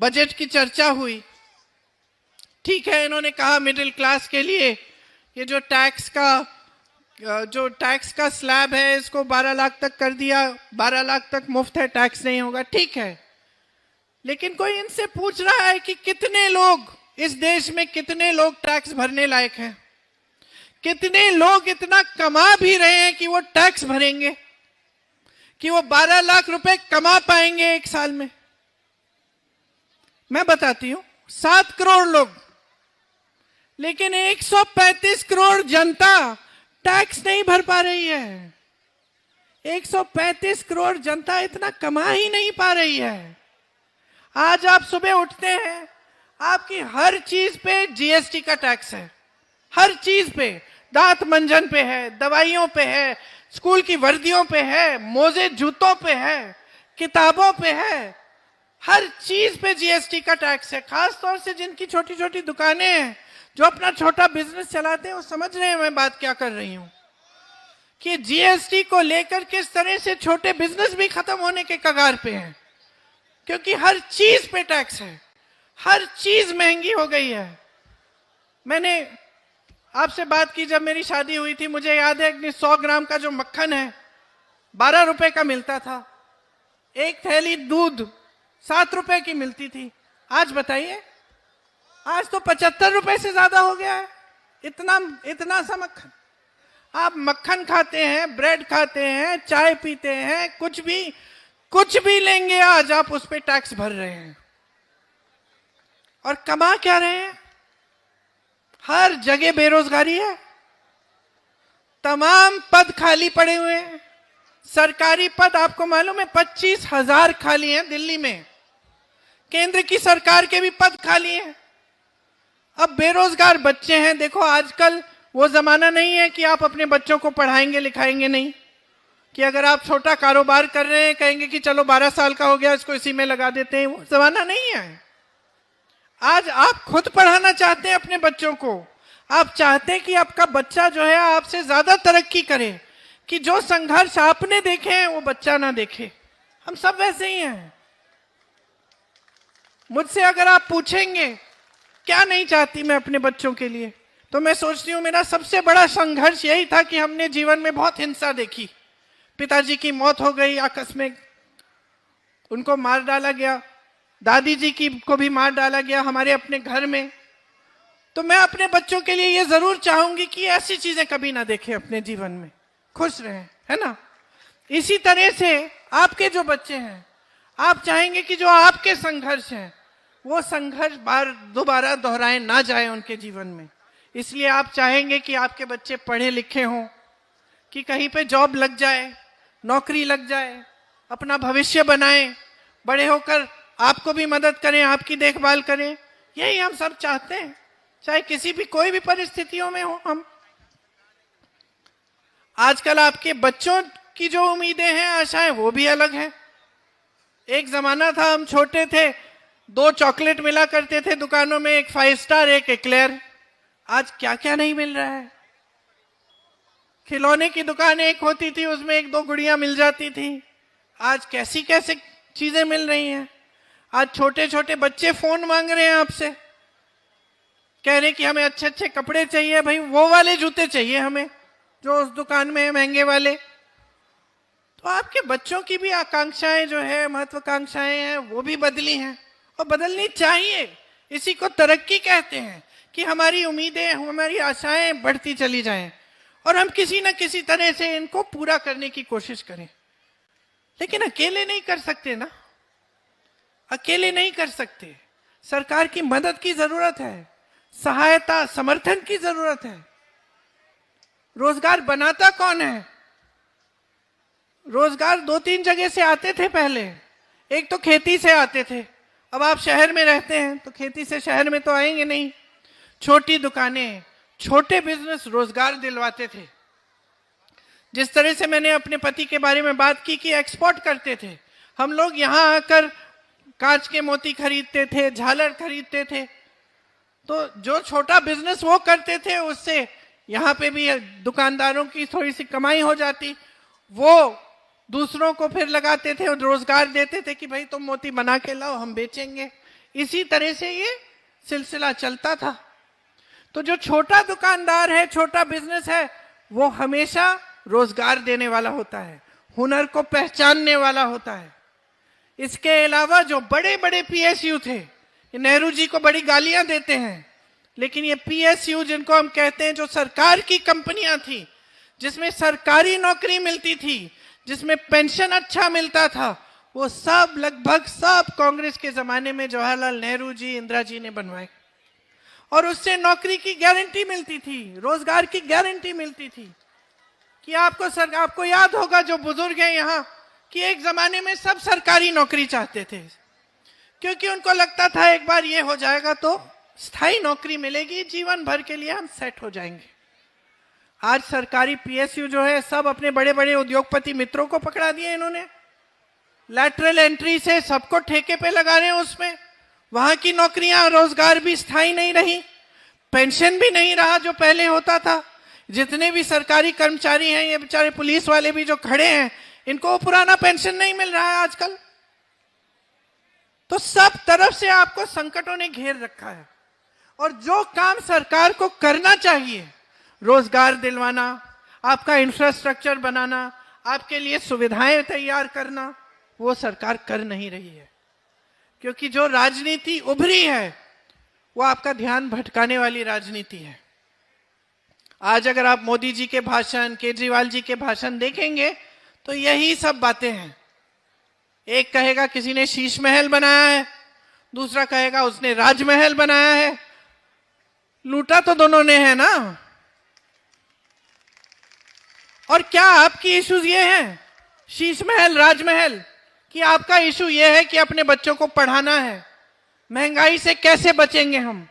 Budget की चर्चा हुई। ठीक है, इन्होंने कहा मिडिल क्लास के लिए ये जो टैक्स का स्लैब है इसको 12 लाख तक कर दिया, 12 लाख तक मुफ्त है, टैक्स नहीं होगा। ठीक है, लेकिन कोई इनसे पूछ रहा है कि कितने लोग इस देश में, कितने लोग टैक्स भरने लायक हैं? कितने लोग इतना कमा भी रहे हैं कि वो टैक्स भरेंगे, कि वो 12 लाख रुपए कमा पाएंगे एक साल में? मैं बताती हूं, 7 करोड़ लोग, लेकिन 135 करोड़ जनता टैक्स नहीं भर पा रही है। 135 करोड़ जनता इतना कमा ही नहीं पा रही है। आज आप सुबह उठते हैं, आपकी हर चीज पे जीएसटी का टैक्स है, हर चीज पे, दांत मंजन पे है, दवाइयों पे है, स्कूल की वर्दियों पे है, मोजे जूतों पे है, किताबों पे है, हर चीज पे जीएसटी का टैक्स है। खास तौर से जिनकी छोटी छोटी दुकानें हैं, जो अपना छोटा बिजनेस चलाते हैं, वो समझ रहे हैं मैं बात क्या कर रही हूं, कि जीएसटी को लेकर किस तरह से छोटे बिजनेस भी खत्म होने के कगार पे हैं, क्योंकि हर चीज पे टैक्स है, हर चीज महंगी हो गई है। मैंने आपसे बात की जब मेरी शादी हुई थी, मुझे याद है कि 100 ग्राम का जो मक्खन है 12 रुपए का मिलता था, एक थैली दूध 7 रुपए की मिलती थी। आज बताइए, आज तो 75 रुपए से ज्यादा हो गया है। इतना सा मक्खन, आप मक्खन खाते हैं, ब्रेड खाते हैं, चाय पीते हैं, कुछ भी लेंगे, आज आप उस पर टैक्स भर रहे हैं। और कमा क्या रहे हैं? हर जगह बेरोजगारी है, तमाम पद खाली पड़े हुए हैं। सरकारी पद आपको मालूम है 25,000 खाली हैं दिल्ली में, केंद्र की सरकार के भी पद खाली हैं। अब बेरोजगार बच्चे हैं। देखो, आजकल वो जमाना नहीं है कि आप अपने बच्चों को पढ़ाएंगे लिखाएंगे नहीं, कि अगर आप छोटा कारोबार कर रहे हैं कहेंगे कि चलो 12 साल का हो गया इसको इसी में लगा देते हैं, वो जमाना नहीं है। आज आप खुद पढ़ाना चाहते हैं अपने बच्चों को, आप चाहते हैं कि आपका बच्चा जो है आपसे ज्यादा तरक्की करे, कि जो संघर्ष आपने देखे हैं वो बच्चा ना देखे। हम सब वैसे ही हैं। मुझसे अगर आप पूछेंगे क्या नहीं चाहती मैं अपने बच्चों के लिए, तो मैं सोचती हूँ मेरा सबसे बड़ा संघर्ष यही था कि हमने जीवन में बहुत हिंसा देखी। पिताजी की मौत हो गई आकस्मिक, उनको मार डाला गया, दादी जी को भी मार डाला गया हमारे अपने घर में। तो मैं अपने बच्चों के लिए ये जरूर चाहूंगी कि ऐसी चीजें कभी ना देखें अपने जीवन में, खुश रहें, है ना? इसी तरह से आपके जो बच्चे हैं, आप चाहेंगे कि जो आपके संघर्ष हैं वो संघर्ष दोबारा दोहराए ना जाए उनके जीवन में। इसलिए आप चाहेंगे कि आपके बच्चे पढ़े लिखे हों, कि कहीं पे जॉब लग जाए, नौकरी लग जाए, अपना भविष्य बनाएं, बड़े होकर आपको भी मदद करें, आपकी देखभाल करें। यही हम सब चाहते हैं, चाहे किसी भी कोई भी परिस्थितियों में हो हम। आजकल आपके बच्चों की जो उम्मीदें हैं, आशाएं, वो भी अलग हैं। एक जमाना था, हम छोटे थे, 2 चॉकलेट मिला करते थे दुकानों में, एक 5 स्टार एक एक्लेयर। आज क्या क्या नहीं मिल रहा है। खिलौने की दुकान एक होती थी, उसमें 1-2 गुड़ियां मिल जाती थी। आज कैसी कैसी चीजें मिल रही हैं। आज छोटे छोटे बच्चे फोन मांग रहे हैं आपसे, कह रहे कि हमें अच्छे अच्छे कपड़े चाहिए, भाई वो वाले जूते चाहिए हमें जो उस दुकान में है, महंगे वाले। तो आपके बच्चों की भी आकांक्षाएं जो है, महत्वाकांक्षाएं हैं, वो भी बदली हैं और बदलनी चाहिए। इसी को तरक्की कहते हैं, कि हमारी उम्मीदें, हमारी आशाएं बढ़ती चली जाएं और हम किसी न किसी तरह से इनको पूरा करने की कोशिश करें। लेकिन अकेले नहीं कर सकते ना, अकेले नहीं कर सकते। सरकार की मदद की जरूरत है, सहायता समर्थन की जरूरत है। रोजगार बनाता कौन है? रोजगार 2-3 जगह से आते थे पहले। एक तो खेती से आते थे, अब आप शहर में रहते हैं तो खेती से शहर में तो आएंगे नहीं। छोटी दुकानें, छोटे बिजनेस रोजगार दिलवाते थे। जिस तरह से मैंने अपने पति के बारे में बात की कि एक्सपोर्ट करते थे, हम लोग यहाँ आकर कांच के मोती खरीदते थे, झालर खरीदते थे। तो जो छोटा बिजनेस वो करते थे, उससे यहाँ पे भी दुकानदारों की थोड़ी सी कमाई हो जाती। वो दूसरों को फिर लगाते थे और रोजगार देते थे कि भाई तुम मोती बना के लाओ, हम बेचेंगे। इसी तरह से ये सिलसिला चलता था। तो जो छोटा दुकानदार है, छोटा बिजनेस है, वो हमेशा रोजगार देने वाला होता है, हुनर को पहचानने वाला होता है। इसके अलावा जो बड़े बड़े पीएसयू थे, नेहरू जी को बड़ी गालियां देते हैं, लेकिन ये पीएसयू जिनको हम कहते हैं, जो सरकार की कंपनियां थी, जिसमें सरकारी नौकरी मिलती थी, जिसमें पेंशन अच्छा मिलता था, वो सब लगभग सब कांग्रेस के जमाने में जवाहरलाल नेहरू जी, इंदिरा जी ने बनवाए। और उससे नौकरी की गारंटी मिलती थी, रोजगार की गारंटी मिलती थी। कि आपको याद होगा जो बुजुर्ग हैं यहाँ, कि एक जमाने में सब सरकारी नौकरी चाहते थे, क्योंकि उनको लगता था एक बार ये हो जाएगा तो स्थायी नौकरी मिलेगी, जीवन भर के लिए हम सेट हो जाएंगे। आज सरकारी पीएसयू जो है, सब अपने बड़े बड़े उद्योगपति मित्रों को पकड़ा दिए इन्होंने। लैटरल एंट्री से सबको ठेके पे लगा रहे हैं उसमें। वहां की नौकरियां, रोजगार भी स्थायी नहीं रही, पेंशन भी नहीं रहा जो पहले होता था। जितने भी सरकारी कर्मचारी हैं, ये बेचारे पुलिस वाले भी जो खड़े हैं, इनको पुराना पेंशन नहीं मिल रहा है आजकल। तो सब तरफ से आपको संकटों ने घेर रखा है। और जो काम सरकार को करना चाहिए, रोजगार दिलवाना, आपका इंफ्रास्ट्रक्चर बनाना, आपके लिए सुविधाएं तैयार करना, वो सरकार कर नहीं रही है। क्योंकि जो राजनीति उभरी है, वो आपका ध्यान भटकाने वाली राजनीति है। आज अगर आप मोदी जी के भाषण, केजरीवाल जी के भाषण देखेंगे, तो यही सब बातें हैं। एक कहेगा किसी ने शीश महल बनाया है, दूसरा कहेगा उसने राजमहल बनाया है। लूटा तो दोनों ने है ना। और क्या आपकी इश्यूज ये हैं, शीश महल, राजमहल, कि आपका इशू ये है कि अपने बच्चों को पढ़ाना है, महंगाई से कैसे बचेंगे हम?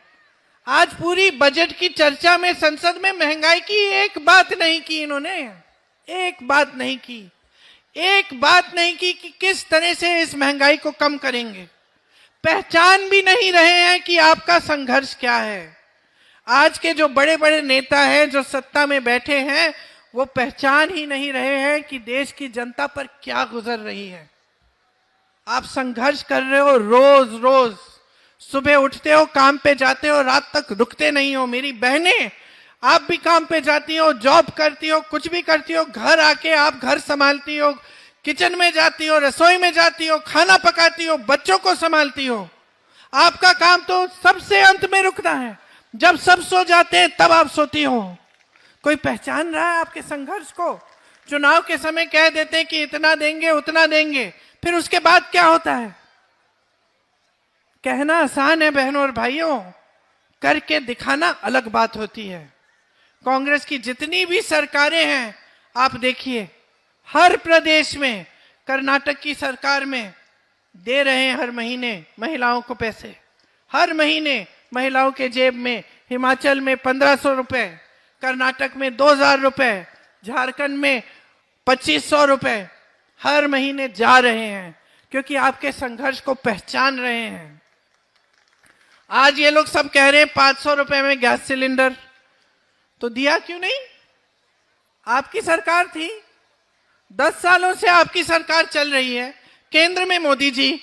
आज पूरी बजट की चर्चा में संसद में महंगाई की एक बात नहीं की इन्होंने, एक बात नहीं की, एक बात नहीं की कि किस तरह से इस महंगाई को कम करेंगे। पहचान भी नहीं रहे हैं कि आपका संघर्ष क्या है। आज के जो बड़े बड़े नेता हैं, जो सत्ता में बैठे हैं, वो पहचान ही नहीं रहे हैं कि देश की जनता पर क्या गुजर रही है। आप संघर्ष कर रहे हो, रोज रोज सुबह उठते हो, काम पे जाते हो, रात तक रुकते नहीं हो। मेरी बहनें, आप भी काम पे जाती हो, जॉब करती हो, कुछ भी करती हो, घर आके आप घर संभालती हो, किचन में जाती हो, रसोई में जाती हो, खाना पकाती हो, बच्चों को संभालती हो। आपका काम तो सबसे अंत में रुकना है, जब सब सो जाते हैं तब आप सोती हो। कोई पहचान रहा है आपके संघर्ष को? चुनाव के समय कह देते हैं कि इतना देंगे, उतना देंगे, फिर उसके बाद क्या होता है? कहना आसान है बहनों और भाइयों, करके दिखाना अलग बात होती है। कांग्रेस की जितनी भी सरकारें हैं, आप देखिए, हर प्रदेश में, कर्नाटक की सरकार में दे रहे हैं हर महीने महिलाओं को पैसे, हर महीने महिलाओं के जेब में। हिमाचल में 1500 रुपए, कर्नाटक में 2000 रुपए, झारखंड में 2500 रुपए हर महीने जा रहे हैं, क्योंकि आपके संघर्ष को पहचान रहे हैं। आज ये लोग सब कह रहे हैं 500 रुपए में गैस सिलेंडर, तो दिया क्यों नहीं? आपकी सरकार थी, 10 सालों से आपकी सरकार चल रही है, केंद्र में मोदी जी,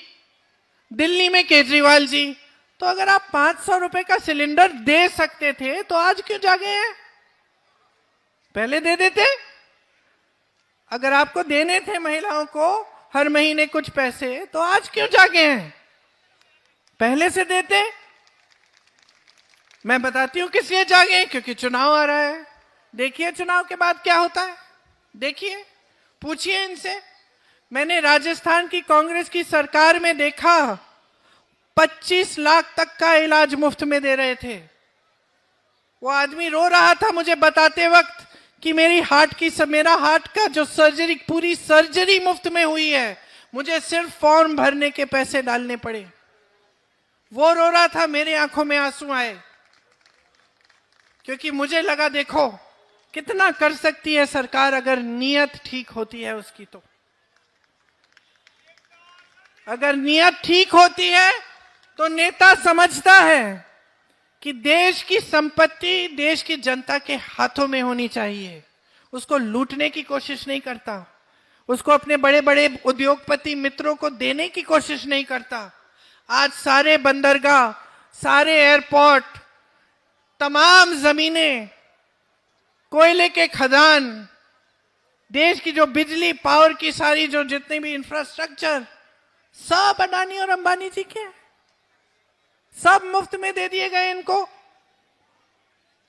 दिल्ली में केजरीवाल जी। तो अगर आप 500 रुपए का सिलेंडर दे सकते थे, तो आज क्यों जागे हैं? पहले दे देते। अगर आपको देने थे महिलाओं को हर महीने कुछ पैसे, तो आज क्यों जागे हैं? पहले से देते। मैं बताती हूं किस लिए जागे, क्योंकि चुनाव आ रहा है। देखिए चुनाव के बाद क्या होता है, देखिए, पूछिए इनसे। मैंने राजस्थान की कांग्रेस की सरकार में देखा, 25 लाख तक का इलाज मुफ्त में दे रहे थे। वो आदमी रो रहा था मुझे बताते वक्त कि मेरा हार्ट का जो सर्जरी, पूरी सर्जरी मुफ्त में हुई है, मुझे सिर्फ फॉर्म भरने के पैसे डालने पड़े। वो रो रहा था, मेरे आंखों में आंसू आए, क्योंकि मुझे लगा देखो कितना कर सकती है सरकार अगर नीयत ठीक होती है उसकी। तो अगर नीयत ठीक होती है तो नेता समझता है कि देश की संपत्ति देश की जनता के हाथों में होनी चाहिए। उसको लूटने की कोशिश नहीं करता, उसको अपने बड़े बड़े उद्योगपति मित्रों को देने की कोशिश नहीं करता। आज सारे बंदरगाह, सारे एयरपोर्ट, तमाम जमीनें, कोयले के खदान, देश की जो बिजली पावर की सारी जो जितने भी इंफ्रास्ट्रक्चर, सब अडानी और अंबानी जी के, सब मुफ्त में दे दिए गए इनको।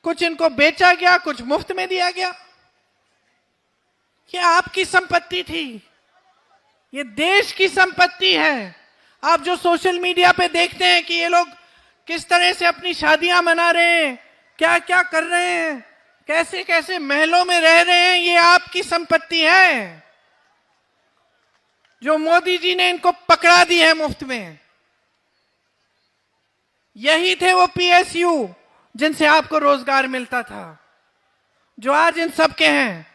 कुछ इनको बेचा गया, कुछ मुफ्त में दिया गया। ये आपकी संपत्ति थी, ये देश की संपत्ति है। आप जो सोशल मीडिया पे देखते हैं कि ये लोग किस तरह से अपनी शादियां मना रहे हैं, क्या क्या कर रहे हैं, कैसे कैसे महलों में रह रहे हैं, ये आपकी संपत्ति है जो मोदी जी ने इनको पकड़ा दी है मुफ्त में। यही थे वो पीएसयू जिनसे आपको रोजगार मिलता था, जो आज इन सब के हैं।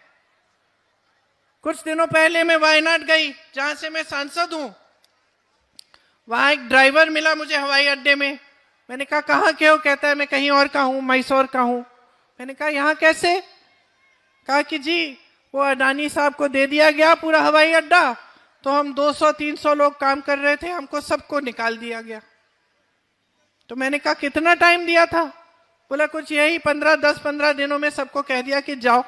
कुछ दिनों पहले मैं वायनाड गई, जहां से मैं सांसद हूं। वहां एक ड्राइवर मिला मुझे हवाई अड्डे में। मैंने कहा कहां के हो? कहता है मैं कहीं और का हूं, मैसूर का हूं। मैंने कहा यहां कैसे? कहा कि जी वो अडानी साहब को दे दिया गया पूरा हवाई अड्डा, तो हम 200-300 लोग काम कर रहे थे, हमको सबको निकाल दिया गया। तो मैंने कहा कितना टाइम दिया था? बोला कुछ यही 10-15 दिनों में सबको कह दिया कि जाओ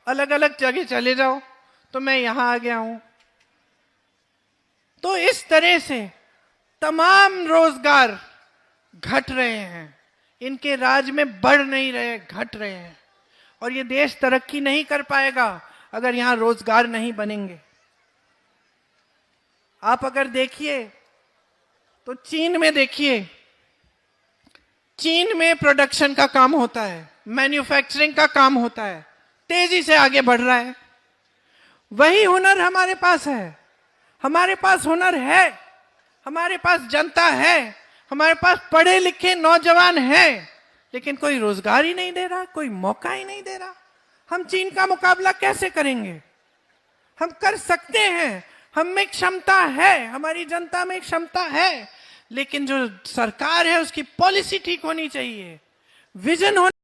अलग अलग जगह चले जाओ। तो मैं यहां आ गया हूं। तो इस तरह से तमाम रोजगार घट रहे हैं, इनके राज में बढ़ नहीं रहे, घट रहे हैं। और ये देश तरक्की नहीं कर पाएगा अगर यहां रोजगार नहीं बनेंगे। आप अगर देखिए तो चीन में देखिए, चीन में प्रोडक्शन का काम होता है, मैन्युफैक्चरिंग का काम होता है, तेजी से आगे बढ़ रहा है। वही हुनर हमारे पास है। हमारे पास हुनर है, हमारे पास जनता है, हमारे पास पढ़े लिखे नौजवान हैं, लेकिन कोई रोजगार ही नहीं दे रहा, कोई मौका ही नहीं दे रहा। हम चीन का मुकाबला कैसे करेंगे? हम कर सकते हैं, हम में क्षमता है, हमारी जनता में क्षमता है, लेकिन जो सरकार है उसकी पॉलिसी ठीक होनी चाहिए, विजन होना